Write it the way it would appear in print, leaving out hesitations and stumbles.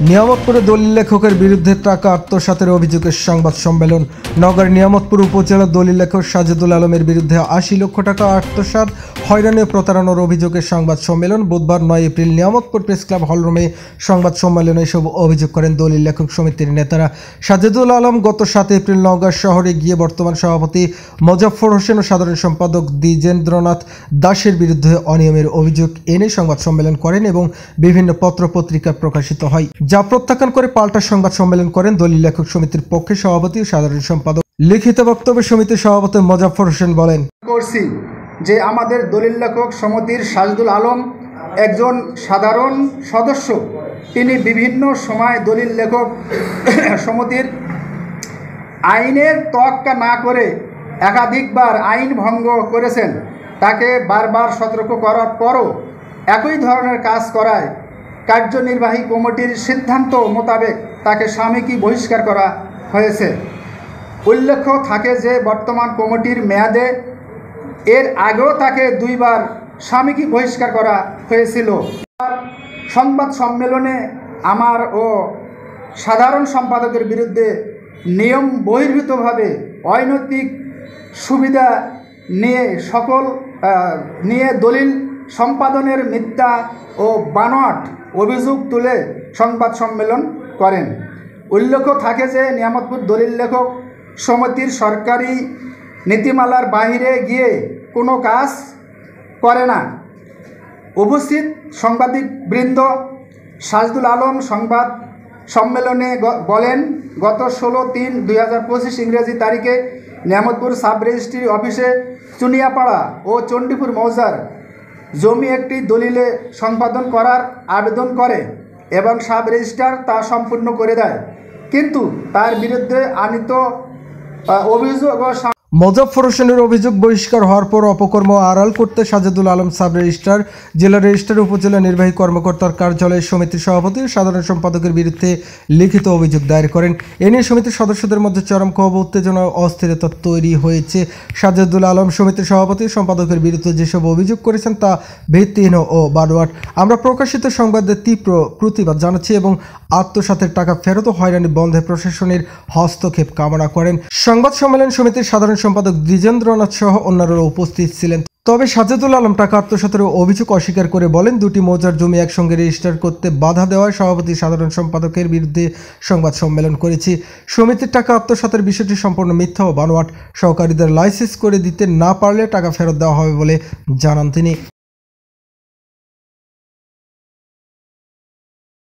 নিয়ামতপুরে দলিল লেখকের বিরুদ্ধে টাকা আত্মসাতের অভিযোগের সংবাদ সম্মেলন। নগর নিয়ামতপুর উপজেলা দলিল লেখক সাজেদুল আলমের বিরুদ্ধে ৮০ লক্ষ টাকা আত্মসাৎ, হয়রানি ও প্রতারণার অভিযোগের সংবাদ সম্মেলন। বুধবার ৯ এপ্রিল নিয়ামতপুর প্রেস ক্লাব হলরুমে সংবাদ সম্মেলনে এসব অভিযোগ করেন দলিল লেখক সমিতির নেতারা। সাজেদুল আলম গত ৭ এপ্রিল নওগাঁ শহরে গিয়ে বর্তমান সভাপতি মোজাফফর হোসেন ও সাধারণ সম্পাদক দ্বিজেন্দ্রনাথ দাসের বিরুদ্ধে অনিয়মের অভিযোগ এনে সংবাদ সম্মেলন করেন এবং বিভিন্ন পত্রপত্রিকা প্রকাশিত হয়, যা প্রত্যাখ্যান করে পাল্টা সংবাদ সম্মেলন করেন দলিল লেখক সমিতির পক্ষে সভাপতি ও সাধারণ সম্পাদক। লিখিত বক্তব্যে সমিতির সভাপতি মোজাফফর হোসেন বলেন, করছি যে আমাদের দলিল লেখক সমিতির সাজেদুল আলম একজন সাধারণ সদস্য। তিনি বিভিন্ন সময় দলিল লেখক সমিতির আইনের তোয়াক্কা না করে একাধিকবার আইন ভঙ্গ করেছেন। তাকে বারবার সতর্ক করার পরও একই ধরনের কাজ করায় কার্যনির্বাহী কমিটির সিদ্ধান্ত মোতাবেক তাকে সাময়িকী বহিষ্কার করা হয়েছে। উল্লেখ্য থাকে যে বর্তমান কমিটির মেয়াদে এর আগেও তাকে ২ বার সাময়িকী বহিষ্কার করা হয়েছিল। সংবাদ সম্মেলনে আমার ও সাধারণ সম্পাদকের বিরুদ্ধে নিয়ম বহির্ভূতভাবে অনৈতিক সুবিধা নিয়ে দলিল সম্পাদনের মিথ্যা ও বানোয়াট অভিযোগ তুলে সংবাদ সম্মেলন করেন। উল্লেখ্য থাকে যে নিয়ামতপুর দলিল লেখক সমিতির সরকারি নীতিমালার বাইরে গিয়ে কোনো কাজ করে না। উপস্থিত সাংবাদিকবৃন্দ, সাজেদুল আলম সংবাদ সম্মেলনে বলেন, গত ১৬/৩/২০২৫ ইংরেজি তারিখে নিয়ামতপুর সাব রেজিস্ট্রি অফিসে চুনিয়াপাড়া ও চণ্ডীপুর মৌজার জমি একটি দলিলে সম্পাদন করার আবেদন করে এবং সাব রেজিস্ট্রার তা সম্পূর্ণ করে দেয়, কিন্তু তার বিরুদ্ধে আনীত অভিযোগ ও মোজাফফর হোসেনের অভিযোগ বহিষ্কার হওয়ার পর অপকর্ম আড়াল করতে সাজেদুল আলম সাব রেজিস্ট্রার, জেলা রেজিস্ট্রার, উপজেলা নির্বাহী কর্মকর্তার কার্যালয়ের সমিতির সভাপতি ও সাধারণ সম্পাদকের বিরুদ্ধে লিখিত অভিযোগ দায়ের করেন। এ নিয়ে সমিতির সদস্যদের মধ্যে চরম ক্ষোভ, উত্তেজনা ও অস্থিরতা তৈরি হয়েছে। সাজেদুল আলম সমিতির সভাপতি ও সম্পাদকের বিরুদ্ধে যেসব অভিযোগ করেছেন তা ভিত্তিহীন ও বানোয়াট। আমরা প্রকাশিত সংবাদের তীব্র প্রতিবাদ জানাচ্ছি এবং আত্মসাতের টাকা ফেরত ও হয়রানি বন্ধে প্রশাসনের হস্তক্ষেপ কামনা করেন। সংবাদ সম্মেলন সমিতির সাধারণ সম্পাদক দ্বিজেন্দ্রনাথ সহ অন্যান্যরা উপস্থিত ছিলেন। তবে সাজেদুল আলম টাকা আত্মসাতের অভিযোগ অস্বীকার করে বলেন, ২টি মৌজার জমি একসঙ্গে রেজিস্টার করতে বাধা দেওয়ায় সভাপতি সাধারণ সম্পাদকের বিরুদ্ধে সংবাদ সম্মেলন করেছি। সমিতির টাকা আত্মসাতের বিষয়টি সম্পূর্ণ মিথ্যা ও বানোয়াট। সহকারীদের লাইসেন্স করে দিতে না পারলে টাকা ফেরত দেওয়া হবে বলে জানান তিনি।